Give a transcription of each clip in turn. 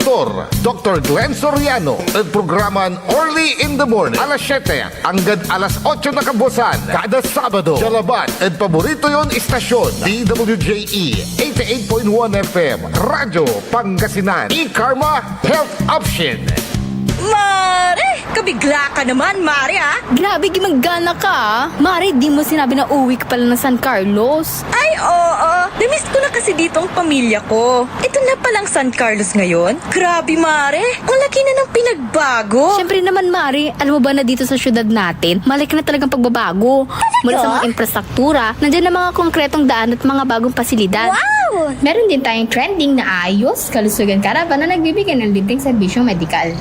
Dr. Glenn Soriano at programan Early in the Morning alas 7 hanggang alas 8 na kabusan kada Sabado. Jalaban at paborito yon istasyon DWJE 88.1 FM Radyo Pangasinan. E-Karma Health Option. Mare! Kabigla ka naman, Mare, ha? Grabe, gimagana ka, ah. Mare, di mo sinabi na uwi ka pala ng San Carlos. Ay, oo. Namiss ko na kasi dito ang pamilya ko. Ito na palang San Carlos ngayon. Grabe, Mare. Ang laki na ng pinagbago. Siyempre naman, Mare, alam mo ba na dito sa syudad natin, malaki na talagang pagbabago. Mula sa mga infrastruktura, nandiyan na mga konkretong daan at mga bagong pasilidad. Wow! Meron din tayong trending na ayos, kalusugan karavan na nagbibigay ng libreng serbisyong medikal.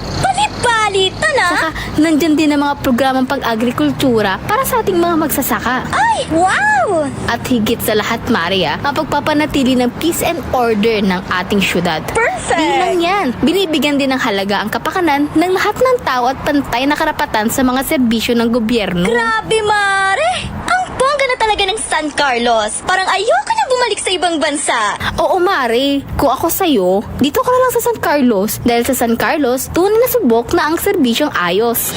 Balita na? Saka, nandyan din ang mga programang pag-agrikultura para sa ating mga magsasaka. Ay, wow! At higit sa lahat, Maria, ang pagpapanatili ng peace and order ng ating syudad. Perfect! Di lang yan, binibigyan din ng halaga ang kapakanan ng lahat ng tao at pantay na karapatan sa mga serbisyo ng gobyerno. Grabe, Mare! Ang bongga na talaga ng San Carlos. Parang ayoko na bumalik sa ibang bansa. Oo, Mare. Kung ako sa'yo, dito ka na lang sa San Carlos. Dahil sa San Carlos, tunay na subok na ang serbisyong ayos.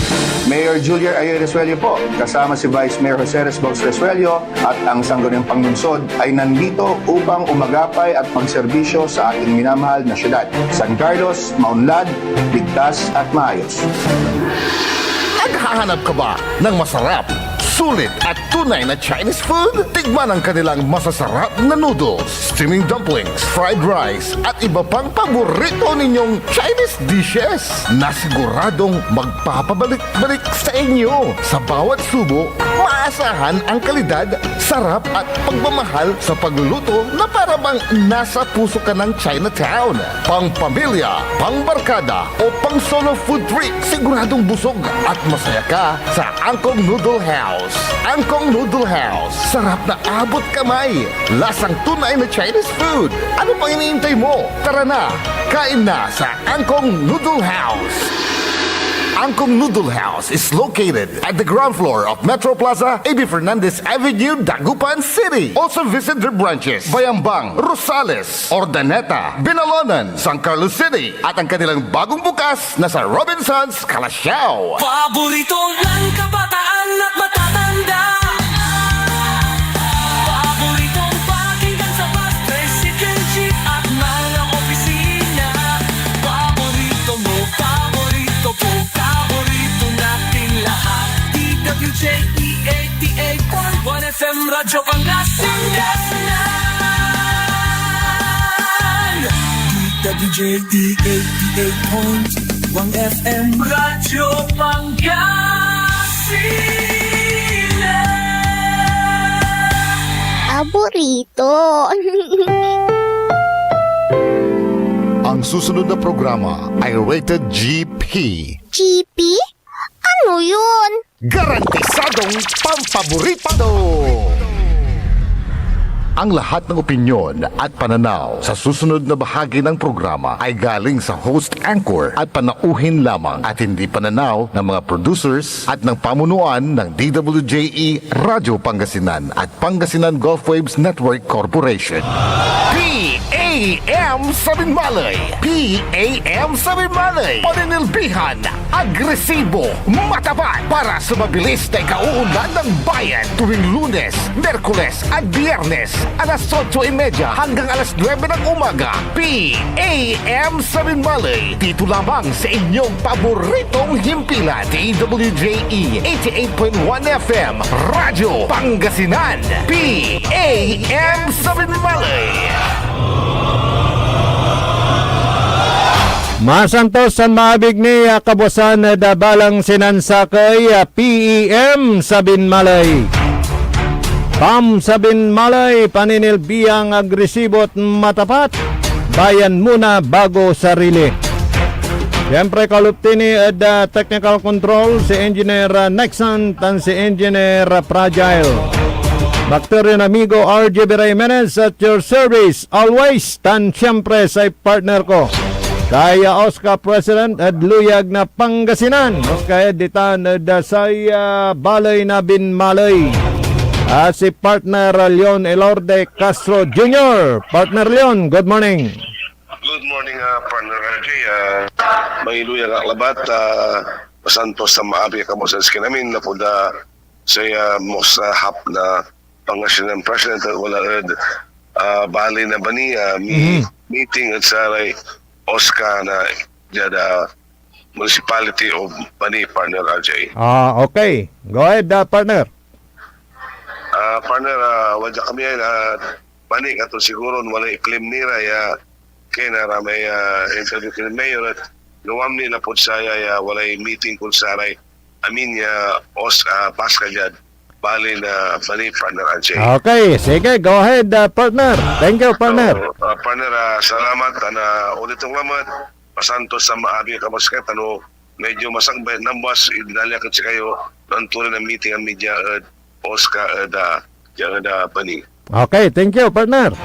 Mayor Julier Ayoy Resuello po, kasama si Vice Mayor Jose Resbox Resuello at ang Sangguniang Panglungsod ay nandito upang umagapay at magserbisyo sa ating minamahal na syudad. San Carlos, maunlad, ligtas at maayos. Naghahanap ka ba ng masarap, sulit at tunay na Chinese food? Tikman ang kanilang masasarap na noodles, steaming dumplings, fried rice at iba pang paborito ninyong Chinese dishes na siguradong magpapabalik-balik sa inyo. Sa bawat subo, maasahan ang kalidad, sarap at pagmamahal sa pagluluto na para bang nasa puso ka ng Chinatown. Pang pamilya, pang barkada o pang solo food trip, siguradong busog at masaya ka sa Angkong Noodle House. Angkong Noodle House. Sarap na abot kamay. Lasang tunay na Chinese food. Ano pang iniintay mo? Tara na, kain na sa Angkong Noodle House. Angkong Noodle House is located at the ground floor of Metro Plaza, A.B. Fernandez Avenue, Dagupan City. Also visit their branches, Bayambang, Rosales, Ordaneta, Binalonan, San Carlos City, at ang kanilang bagong bukas na sa Robinsons, Calasiao. Paborito ng kabataan at matatanda. Paboritong pakinggan sa bus, tricycle, jeep at mga opisina. Paborito mo, paborito ko, paborito nating lahat. DWJE 88.1 FM Radyo Pangasinan. DWJE 88.1 FM Radyo Pangasinan. Paborito. Ang susunod na programa ay rated GP. GP? Ano yun? Garantisadong pampaborito! Ang lahat ng opinyon at pananaw sa susunod na bahagi ng programa ay galing sa host anchor at panauhin lamang at hindi pananaw ng mga producers at ng pamunuan ng DWJE Radyo Pangasinan at Pangasinan Gulf Waves Network Corporation. PAM Sabinmalay! PAM Sabinmalay! Paninilbihan, agresibo, matapat para sa mabilis na ikauunlad ng bayan tuwing Lunes, Merkules at Biyernes alas 8:30 hanggang alas 9 ng umaga. PAM Sabinmalay! Dito lamang sa inyong paboritong himpilan. DWJE 88.1 FM Radyo Pangasinan. PAM Sabinmalay! Masantos ang maabig ni kabusan na dabalang sinansakay PEM Sabinmalay. PAM Sabinmalay, paninilbiyang agresibo at matapat. Bayan muna bago sarili. Siyempre kaluptini at technical control si Engineer Nexon tan si Engineer Fragile. Bacterian amigo RJ Jimenez at your service always tan siyempre sa partner ko. Kaya Oscar President at luyag na Pangasinan. Oscar editan da saya balay na binmalay. At si partner Leon Elorde Castro Jr. Partner Leon, good morning. Good morning, partner RJ, may iluyang aklabat, pasantos sa maabi ka mo sa skin namin na po da sa most hap na Pangasinan President at wala bali na ba ni meeting at saray Oscar na jada municipality of Bani, partner RJ. Okay. Go ahead, partner. Partner, wadya kami Bani, ato siguro wala i-claim nira ya kaya na may interview kini mayor at gawam nila po saya wala meeting kung saray amin ya Pascal Jad bali na Bani, partner RJ. Okay, sige, go ahead, partner. Thank you, partner. Partner, salamat na ulitong lamat. Pasantos sa maabi ka masket, medyo masangbay nambas, idinalakit si kayo ng tuloy ng meeting ang media at Oscar da Bani. Okay, thank you, partner.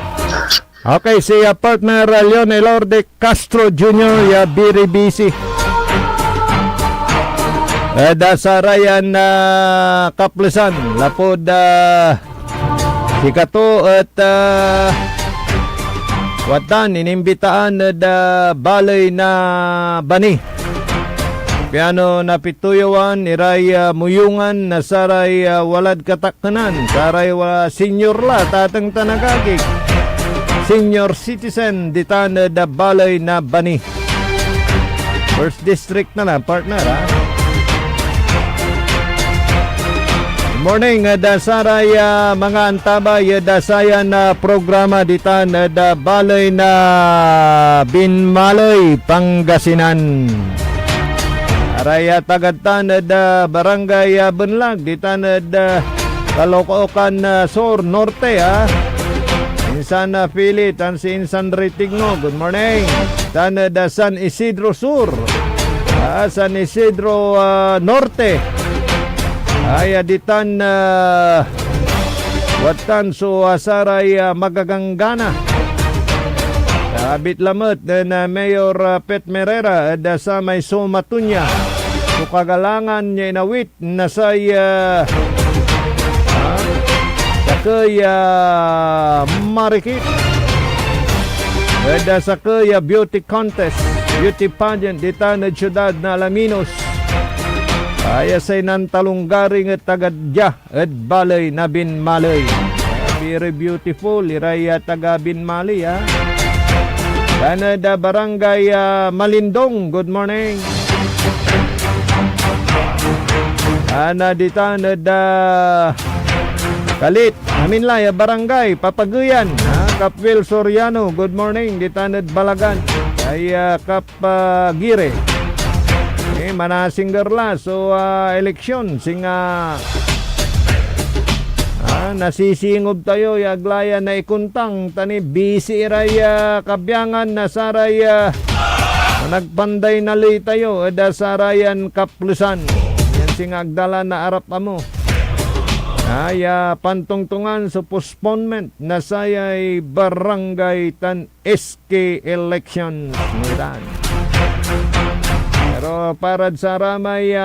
Okay, si partner Leon Elorde Castro Jr. very busy. Dasarayan na kaplisan lapod si Kato at watan inimbitaan na balay na Bani. Piano na pituyawan iray muyungan na saray walad katakkanan saray senior la tatang tanagagig senior citizen ditan na balay na Bani. First district na lang, partner, ha? Morning, dasaray mga antabay dasayan na programa ditan da balay na Binmaloy, Pangasinan. Araya tagadtan da barangay Bunlag ditan da Caloocan Sur Norte, ha. Insan Pili tan si Insan Ritigno. Good morning. Tan da San Isidro Sur, San Isidro Norte. Ay aditan watan so asaray magaganggana. Abit lamot na Mayor Pet Merera da sa may Somatunya. So kagalangan niya inawit na say sakay marikit. Da sa kaya beauty contest, beauty pageant ditan na siyudad na Alaminos. Ay say nan talunggaring at tagadya at balay na Binmaloy. Very beautiful, iraya taga Binmaloy, ha. Canada Barangay Malindong, good morning. Ana ditan da Kalit, Aminlay Barangay Papaguyan, Kapwil Soriano, good morning. Ditan Balagan, ay Kapagire. Manasinggerla so eleksyon singa nasisingob tayo yaglaya na ikuntang tani busy raya kabyangan na saray nagpanday na li tayo da sarayan kaplusan yan singa agdala na arap amo ay pantungtungan sa postponement na sayay barangay tan SK elections niran. Pero para sa ramay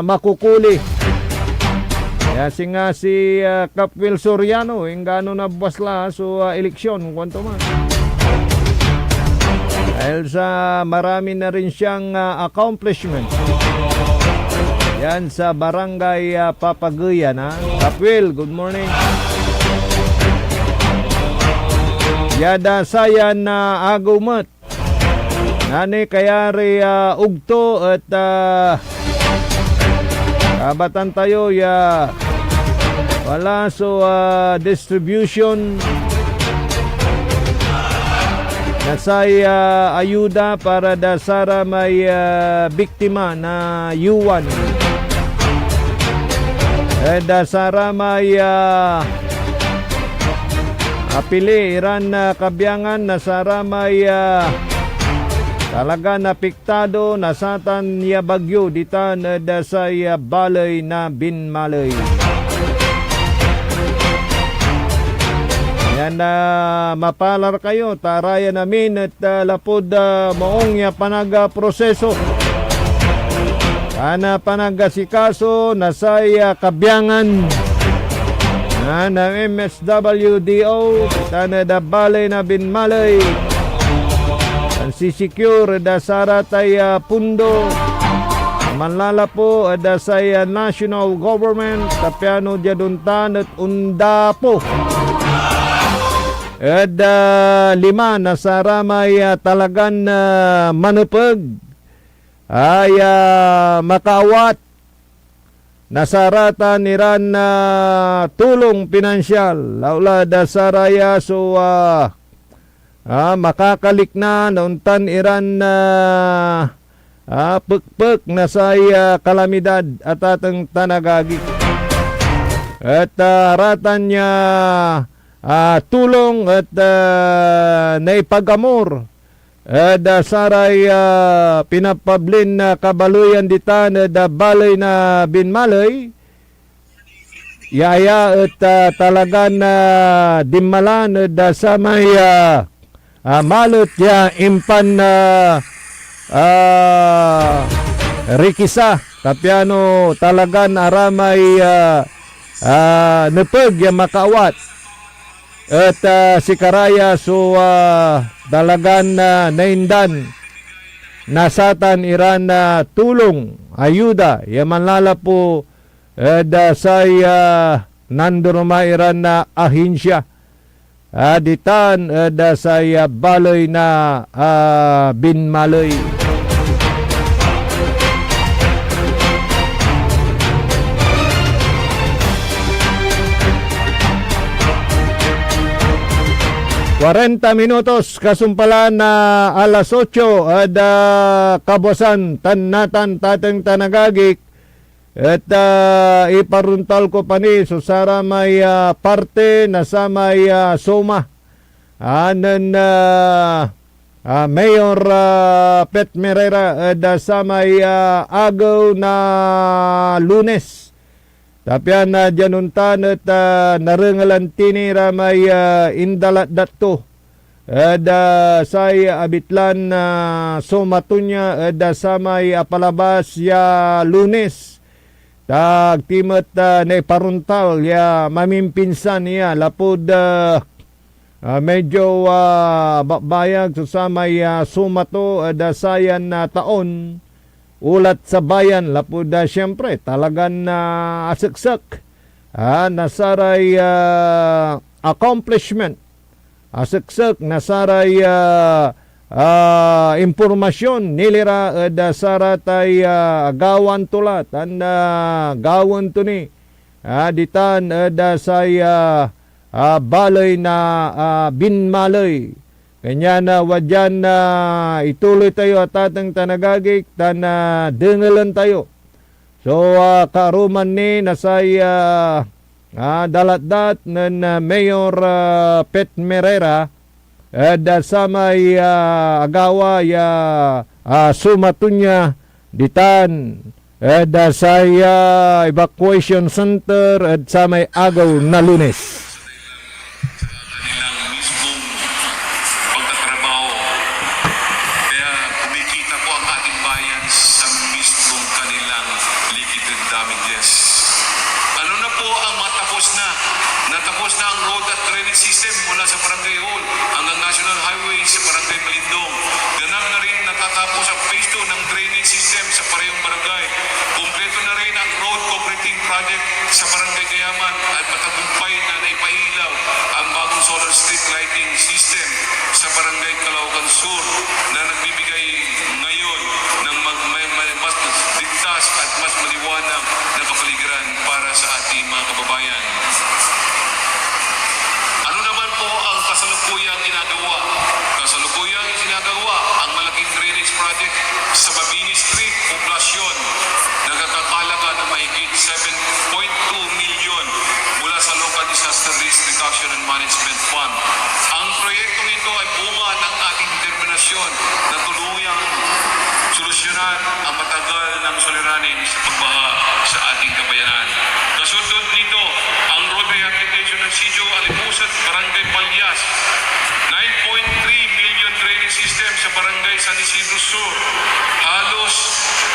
makukuli. Singa si Kapwil Soriano, ingano na basla so eleksyon kwanto man. Dahil sa marami na rin siyang accomplishment. Yan sa barangay Papaguyan, ha. Kapwil, good morning. Yada sayan na agumat. Nani kayari ugto at kabatan tayo wala so distribution nasay ayuda para da sara may biktima na yuwan da sara may apili iran kabyangan na sara may talaga napiktado na satan niya bagyo ditan da sa balay na Binmaloy. Yan na mapalar kayo taraya namin at lapod maong ya panaga proseso. Ana panaga sikaso na sa kabyangan na MSWDO ditan da balay na Binmaloy. si-secure da saratay pundo. Manlala po da say national government tapiano jaduntan at unda po. Lima na saramay talagan manupag ay makawat nasaratan niran na tulong pinansyal laula da saraya so makakalik na nauntan iran na pagpag na say kalamidad at atang tanagagi at ratan niya tulong at naipagamor da saray pinapablin na kabaluyan ditan da balay na binmalay yaya at talagan na dimmalan da sa may malot ya impan na rikisa tapiano talagan aramay nepeg ya makawat at si Karaya so dalagan na naindan nasatan iran na tulong ayuda yamanlala po da say nandurma iran na ahinsya ditan da say baloy na binmaloy. 40 minutos kasumpalan na alas 8 at kabusan tanatan tateng tanagagik at iparuntal ko pa ni so sara may parte na sa may soma anan Mayor Pet Merera at sa may agaw na Lunes. Tapian na januntan at narengalan tinira may indalat dato. Say abitlan na somatunya sa may apalabas ya Lunes. Tag timet na paruntal ya mamimpinsan niya lapod medyo bayag sa may sumato sayan na taon. Ulat sa bayan, lapuda siyempre, talagang asaksak, nasaray accomplishment, asaksak, nasaray impormasyon, nilira, saratay gawan tulat, gawan to ni, ditan, say balay na binmalay. Kanya na wadyan na ituloy tayo at atang tanagagik tan dengalan tayo. So karuman ni nasay dalat-dat ng Mayor Pet Merera sa may agawa ya sumatunya ditan sa evacuation center at sa may agaw na Lunes. Natapos na ang road at drainage system mula sa Barangay Hall hanggang National Highway sa Barangay Malindong. Ganap na rin natatapos ang phase 2 ng drainage system sa parehong barangay. Kompleto na rin ang road concreting project sa Barangay Gayaman at matagumpay na naipailaw ang bagong solar street lighting system sa Barangay Calaucan Sur na nagbibigay ngayon ng mas ligtas at mas maliwanag na kapaligiran para sa ating mga kababayan. Kasalukuyang ginagawa. Kasalukuyang isinagawa ang malaking drainage project sa Mabini Street, Poblasyon. Nagkakalaga ng mahigit 7.2 milyon mula sa Local Disaster Risk Reduction and Management Fund. Ang proyektong ito ay bunga ng ating determinasyon na tuluyang solusyonan ang matagal ng suliranin sa pagbaha sa ating kabayanan. Kasunod nito, ang road rehabilitation ng Sidyo Alipusat, Barangay Palyas, 9.3 million drainage system sa Barangay San Isidro Sur, halos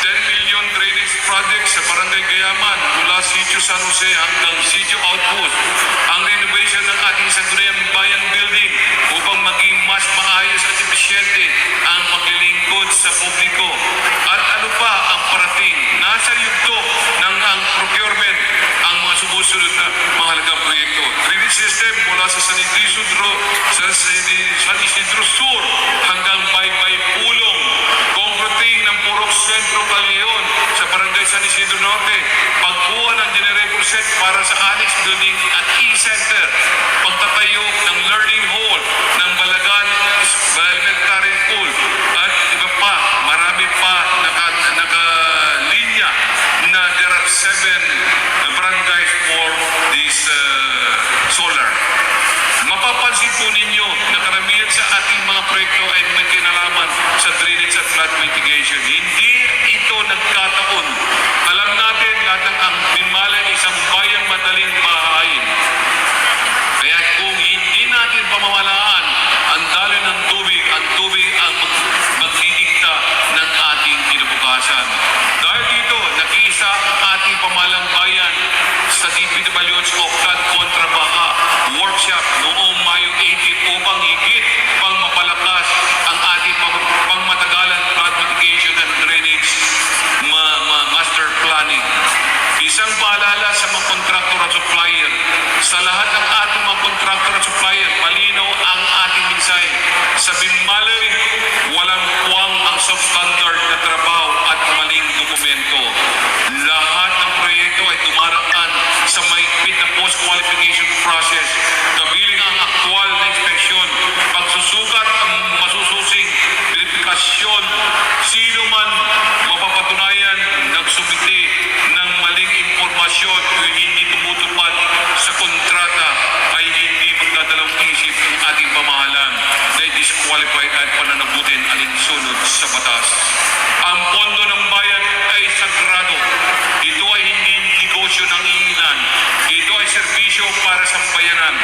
10 million drainage project sa Barangay Gayaman mula Sidyo San Jose hanggang Sidyo Outpost, ang renovation ng ating Sangguniang Bayan Building upang maging mas maayos at epesyente ang paglilingkod sa publiko. At ano pa ang parating? Nasa yugto ng ang procurement ang mga sumusunod na mahalagang proyekto. Drainage system mula sa San Isidro Sur hanggang Baybay Pulong. Concreting ng Purok Centro Caleon sa Barangay San Isidro Norte. Pagkuha ng generator set para sa Annex Building at E-Center. Pagtatayo ng learning hall ng Balagan Elementary School. At iba pa, marami pa nakalinya na there are 7 barangays for this solar. Mapapansin po ninyo na karamihan sa ating mga proyekto ay may kinalaman sa drainage at flood mitigation. Hindi ito nagkataon. Alam natin lahat ng ang Binmalay ay isang bayang madaling bahayin. Kaya kung hindi natin pamawalaan ang daloy ng tubig, ang tubig ang magdidikta ng ating kinabukasan. Dahil dito, nakiisa ang ating pamalang bayan sa DPWH o flood kontra baha workshop noong Mayo 18 upang higit pang mapalakas ang ating pangmatagalan flood mitigation and drainage master planning. Isang paalala sa mga contractor at supplier. Sa lahat ng ating mga contractor at supplier, malinaw ang ating mensahe. Sa Binmalay, walang puwang ang substandard na trabaho at maling dokumento. Lahat ng proyekto ay dumaraan sa mahigpit na post-qualification process. Kabilang ang aktual na inspeksyon, pagsusukat ang masususing verifikasyon. Sino man mapapatunayan nagsumiti ng maling impormasyon o hindi tumutupad sa kontrata ay hindi magdadalawang isip ng ating pamahalaan na disqualified at pananagutin alinsunod sa batas. Ang pondo ng bayan ay sagrado. Ito ay hindi negosyo ng ilan. Ito ay serbisyo para sa bayanan.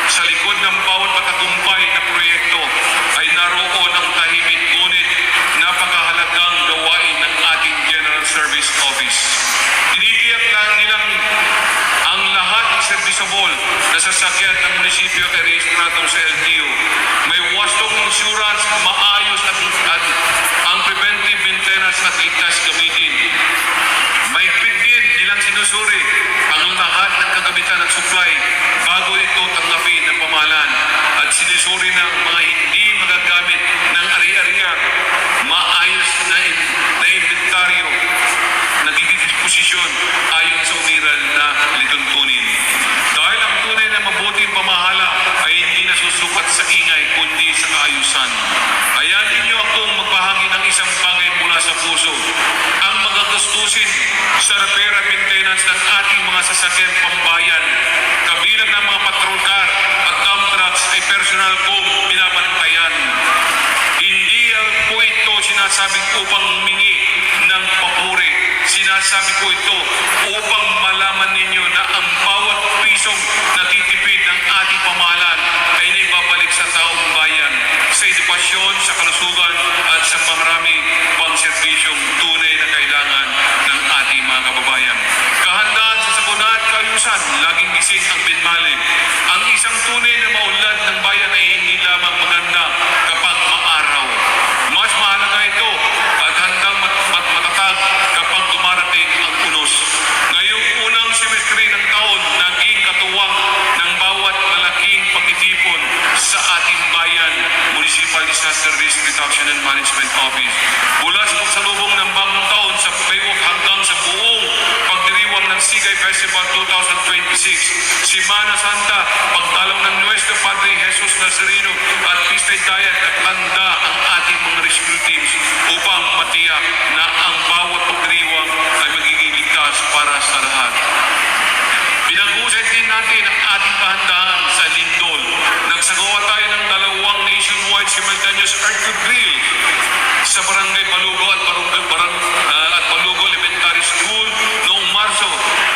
Sa likod ng bawat matagumpay na proyekto ay naroon ang tahimik ngunit napakahalagang gawain ng ating General Service Office. Tinitiyak lang nilang ang lahat ng serviceable na sasakyan ng munisipyo ay rehistrado sa LTO. May wastong insurance, maayos at ang preventive maintenance at ligtas gamitin. May din nilang sinusuri ang lahat ng kagamitan at supply bago ito tanggapin ng pamahalaan at sinusuri ng mga hindi magagamit ng ari-ariya, maayos na inventaryo na didisposisyon ayon sa umiral na lituntunin. Dahil ang tunay na mabuting pamahala ay hindi nasusukat sa ingay kundi sa kaayusan. Hayaan ninyo akong magbahagi ng isang bagay mula sa puso. Ang magagastusin sa repair and maintenance ng ating mga sasakyan pambayan, kabilang ng mga patrol car at dump trucks ay personal kong binabantayan. Hindi po ito sinasabing upang humingi ng papuri. Sinasabi ko ito upang malaman ninyo na ang bawat pisong natitipid ng ating pamahalaan ay naibabalik sa taong bayan, sa edukasyon, sa kalusugan at sa marami pang serbisyong tunay na kailangan ng ating mga kababayan. Kahandaan sa sakuna at kaayusan, laging gising ang Binmalay. Ang isang tunay na maunlad ng bayan ay hindi lamang maganda kapag maaraw. Mas mahalaga ito at handang matatag kapag dumarating ang unos. Ngayong unang semestre ng taon, naging katuwang ng bawat malaking pagtitipon sa ating bayan, Municipal Disaster Risk Reduction and Management Office. Mula sa pagsalubong ng bagong taon sa Baywalk hanggang sa buong pagdiriwang ng Sigay Festival 2026, Semana Santa, pagdalaw ng Nuestro Padre Jesus Nazareno at Pistay Diet at handa ang ating mga rescue teams upang matiyak na ang bawat pagdiriwang ay magiging ligtas para sa lahat. Pinag-usay din natin ang ating kahandaan sa Lindol. Nagsagawa tayo ng 2 nationwide simultaneous earthquake drill sa Barangay Balugo at Balugo Elementary School noong Marso.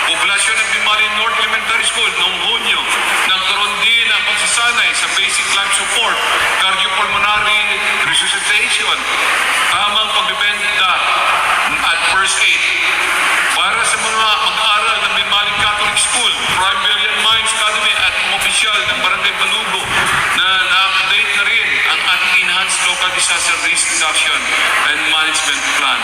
Poblasyon ng Binmalay North Elementary School noong Hunyo. Nagkaroon din ang pagsasanay sa basic life support, cardiopulmonary resuscitation, tamang pagbibenta at first aid. Para sa mga mag-aaral ng Binmalay Catholic School, Prime Billion Mines Academy at mga opisyal ng Barangay Balugo na na-update na rin Waste Reduction and Management Plan.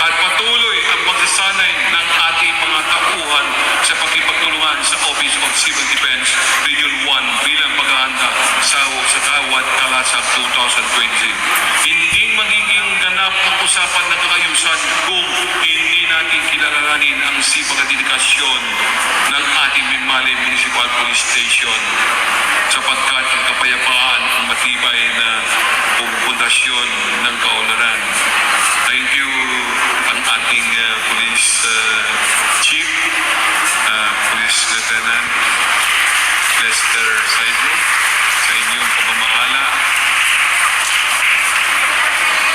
At patuloy ang pagsasanay ng ating mga tauhan sa pagkipagtulungan sa Office of Civil Defense Region 1 bilang paghahanda sa Kawat Kalasag 2020. Hindi magiging ganap ang usapan ng kaayusan kung hindi natin kilalanin ang sipag at dedikasyon ng ating Binmalay Municipal Police Station sapagkat ang kapayapaan ang matibay na pundasyon ng kaunlaran. Thank you ang ating Police Chief, Police Lieutenant Lester Saidro sa inyong pamamahala.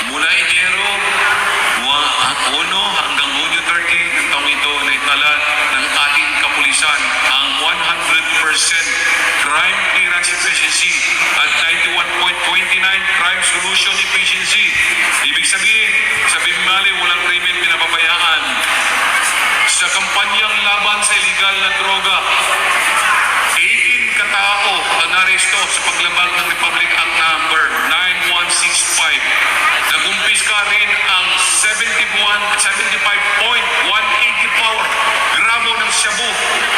Mula Enero 1 hanggang Hunyo 30 ng taong ito na itala ng ating kapulisan ang 100% crime clearance efficiency at 91.29 crime solution efficiency. Ibig sabihin, sa Binmalay walang krimen pinapabayaan. Sa kampanyang laban sa illegal na droga, 18 katao ang naresto sa paglabag ng Republic Act number 9165. Nagumpiska rin ang 75.184 gramo ng shabu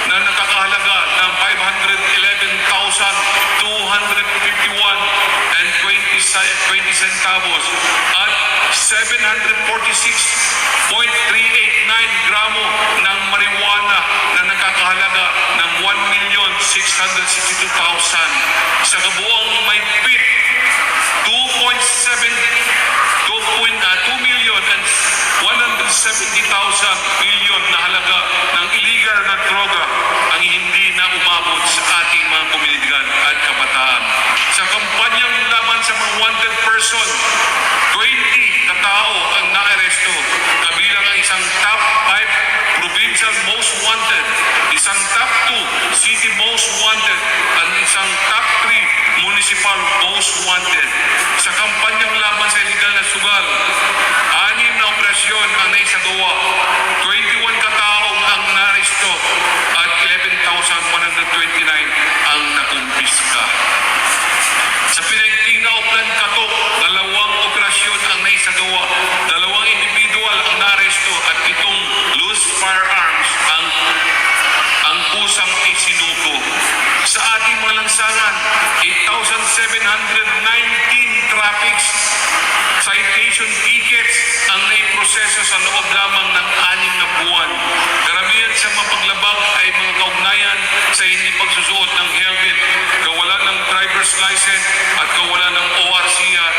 na nakakahalaga ng 511,251.20 centavos at 746.389 gramo ng marijuana na nakakahalaga ng 1,662,000. Sa kabuuang may pit 2,170,000 na halaga ng illegal na droga ang hindi na umabot sa ating mga komunidad at kabataan. Sa kampanyang laban sa mga wanted person, 20 katao ang naaresto, kabilang ang isang top 5 provincial most wanted, isang top 2 city most wanted, at isang top 3 municipal most wanted. Sa kampanyang laban sa illegal na sugal, 6 na operasyon ang naisagawa, 21 katao ang naresto at 11,129 ang nakumpiska. Sa pinagting na Oplan Katok, 2 operasyon ang naisagawa, 2 individual ang naresto at 7 loose firearms ang kusang isinuko. Sa ating mga lansangan, 8,719 traffic citation tickets ang naiproseso sa loob lamang ng 6 na buwan. Karamihan sa mapaglabag ay mga kaugnayan sa hindi pagsusuot ng helmet, kawalan ng driver's license at kawalan ng ORCR.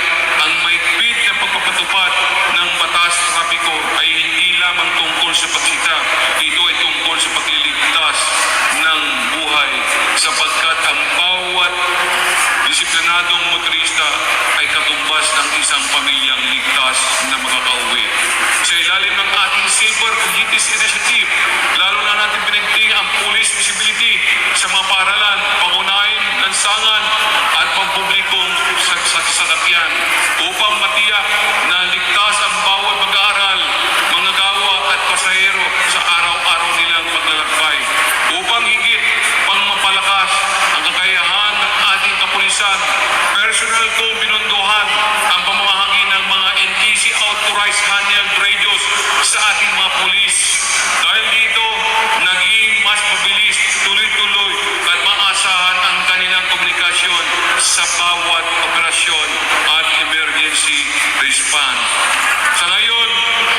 Ang mahigpit na pagpapatupad ng batas trapiko ay hindi lamang tungkol sa pagsita, ito ay tungkol sa pagliligtas ng buhay sapagkat ang bawat disiplinadong motorista ay katumbas ng isang pamilyang ligtas na makakauwi. Sa ilalim ng ating Safer Communities Initiative, lalo na natin pinagting ang police visibility sa mga paaralan, pangunahin, lansangan at pampublikong sasakyan upang matiyak na ligtas ang bawat mag-aaral, mga gawa at pasahero sa araw-araw nilang paglalakbay. Upang higit pang mapalakas ang kakayahan ng ating kapulisan, personal ko binunduhan ang pamamahagi ng mga NTC authorized handheld radios sa ating mga pulis. Dahil dito, naging mas mabilis, tuloy-tuloy at maasahan ang kanilang komunikasyon sa bawat operasyon at emergency response. Sa ngayon,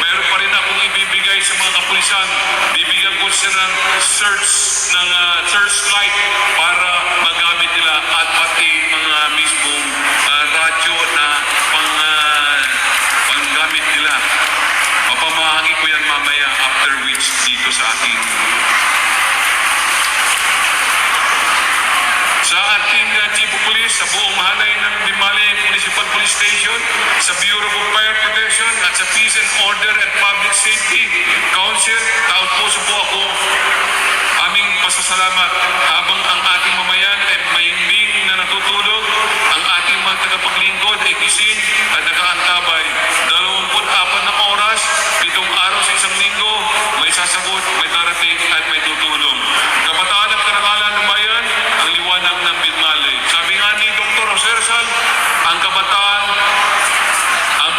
meron pa rin akong ibibigay sa mga kapulisan. Bibigyan ko sila ng searchlight para magamit nila at pati mga mismong radyo na panggamit nila. Mapamahagi ko yan mamaya after which dito sa ating Chief of Police, sa buong mahalay ng Binmalay Municipal Police Station, sa Bureau of Fire Protection at sa Peace and Order and Public Safety Council, taon puso po ako aming pasasalamat habang ang ating mamayan ay mahimbing na natutulog, ang ating mga tagapaglingkod ay gising at nakaantabay. 24 na oras, 7 araw sa isang linggo, may sasagot, may darating at may tutulong. Kabataan at karangalan ng bayan, ang liwanag ng Binmalay. Sabi nga ni Dr. Jose Rizal, ang kabataan ang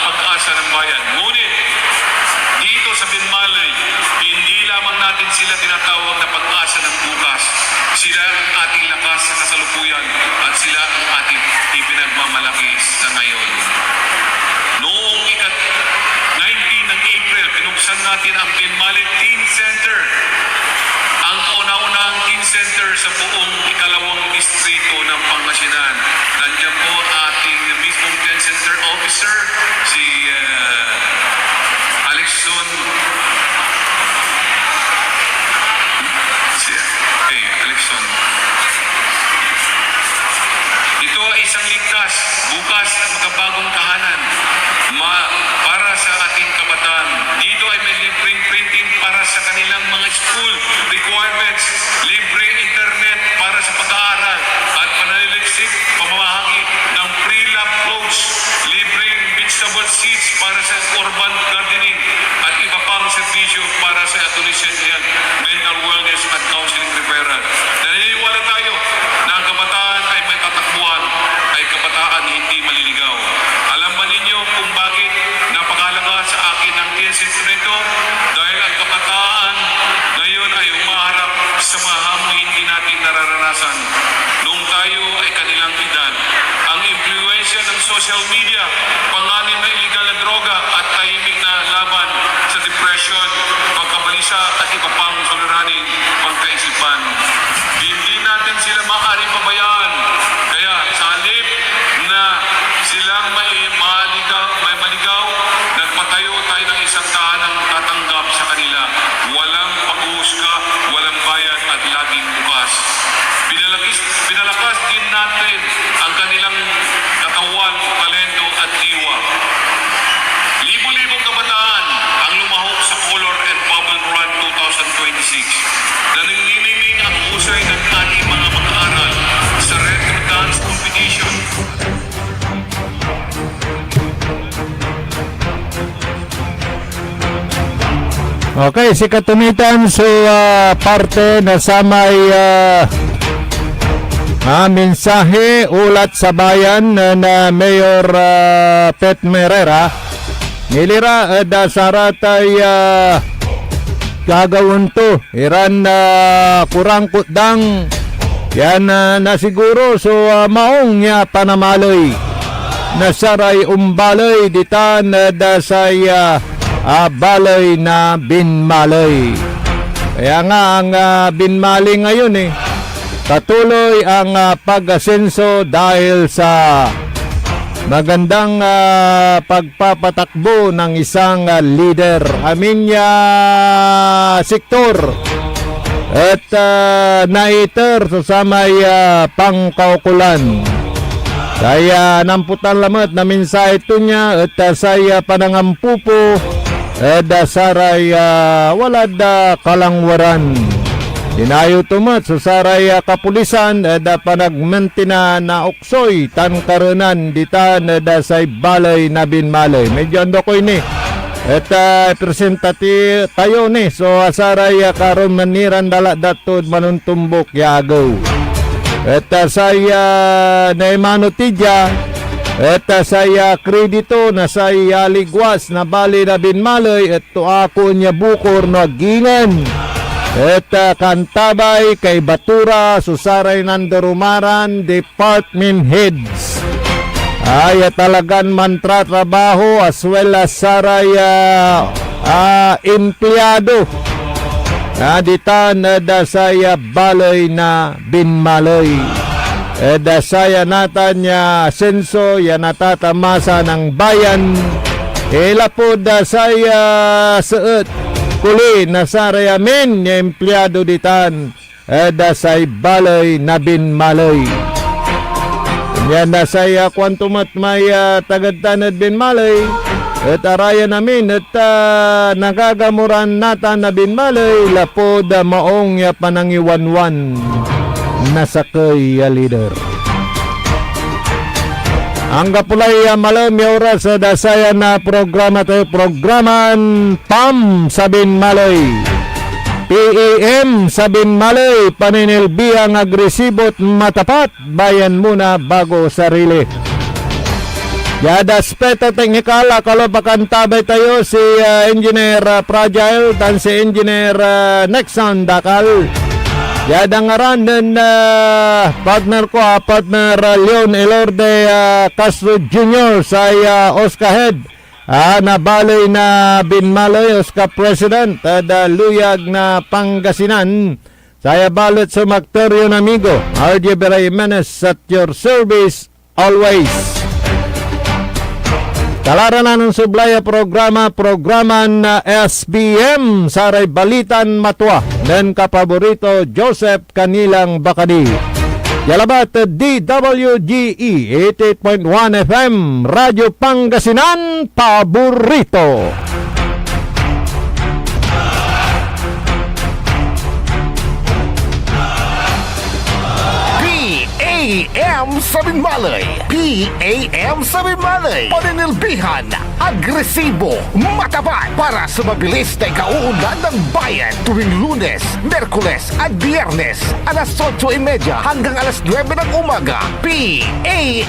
natin sila tinatawag na pag-asa ng bukas. Sila ang ating lakas sa kasalukuyan at sila ang ating ipinagmamalaki sa ngayon. Noong 19 ng April, binuksan natin ang Binmali Teen Center. Ang kauna-unahang teen center sa buong ikalawang distrito ng Pangasinan. Nandiyan po ating mismong teen center officer, si Alexson. Alexson. Ito ay isang ligtas, bukas at makabagong tahanan para sa ating kabataan. Dito ay may libreng printing para sa kanilang mga school requirements, libre internet para sa pag-aaral at pananaliksik pamamahagi ng pre-lab clothes, libreng vegetable seeds para sa urban gardening at iba pang serbisyo para sa adolescent health, mental wellness at counseling referral. Naniniwala tayo na ang kabataan ay may tatakbuhan, ay kabataan hindi maliligaw. Alam ba ninyo kung bakit napakalaga sa akin ang thesis nito? Dahil ang kabataan ngayon ay umaharap sa mga hamon hindi natin nararanasan. Noong tayo ay kanilang edad, ang impluensya ng social media, panganib na illegal na droga at tahimik na laban sa depression, pagkabalisa at iba pang suliraning pagkaisipan. Hindi natin sila maaari pabayaan. Kaya sa halip na silang may maligaw, nagpatayo tayo ng isang tahanang tatanggap sa kanila. Walang paghuhusga, walang bayad at laging bukas. Pinalakas din natin ang kanilang katawan, talento at diwa. Libo-libong kabataan ang lumahok sa Color and Bubble Run 2026. Naninining ang husay ng ating mga mag-aaral sa retro dance competition. Okay, si Katumitan so parte na sa may mensahe ulat sa bayan na Mayor Pet Merera nilira dasaratay gagawin to iran kurang kutdang yan na siguro so maong niya panamaloy nasaray umbalay ditan dasay balay na Binmalay. Kaya nga ang Binmalay ngayon patuloy ang pag-asenso dahil sa magandang pagpapatakbo ng isang leader. Aminya sektor at naiter sa may pangkaukulan. Kaya namputan lamat na mensahe ito niya at saya panangampupo dasaray wala da kalangwaran. Dinayo tumat sa saray kapulisan da panagmentina na oksoy tan karunan ditan dasay balay na Binmalay. Medyo ando ko ini. At presentati tayo ni so saray karon maniran dala datod manuntumbok yagaw. At saya naimano tidya at saya kredito na saya ligwas na bali na Binmalay at to ako niya bukor na gingan at kantabay kay Batura susaray nandarumaran department heads ay talagan mantra trabaho as well as saray empleyado ditan dasaya balay na Binmalay. Dasaya natan niya senso ya natatamasa ng bayan. Ela po dasaya seet kuli nasarayamin niya empleyado ditan dasay balay na Binmalay. Yan dasaya kwantumat may tagadtanad Binmalay. At araya namin at nagagamuran natan na Binmalay lapod maong ya panangiwanwan nasakay leader. Ang kapulay malam oras sa dasaya na programa tayo programan PAM sa Binmalay. PAM sa Binmalay paninilbihang agresibo at matapat bayan muna bago sarili. Yada aspecto teknikal, kalau bakan tabay tayo si Engineer Fragile dan si Engineer Nexon Dakal. Yada ngaran dan partner ko, partner Leon Elorde Castro Jr. saya Oscar Head. Nabalay na Binmaloy, Oscar President, luyag na Pangasinan. Saya balot sa Macterio Amigo, RJ Beray Jimenez at your service always. Kalaranan ng sublaya programa na SBM Saray Balitan Matwa dan kapaborito Joseph Kanilang Bakadi. Yalabat DWGE 88.1 FM Radyo Pangasinan Paborito. PAM Sabinmalay. PAM Sabinmalay. Paninilbihan, agresibo, matapat para sa mabilis na ikauunlad ng bayan tuwing Lunes, Merkules at Biyernes alas 8:30 hanggang alas 9 ng umaga. PAM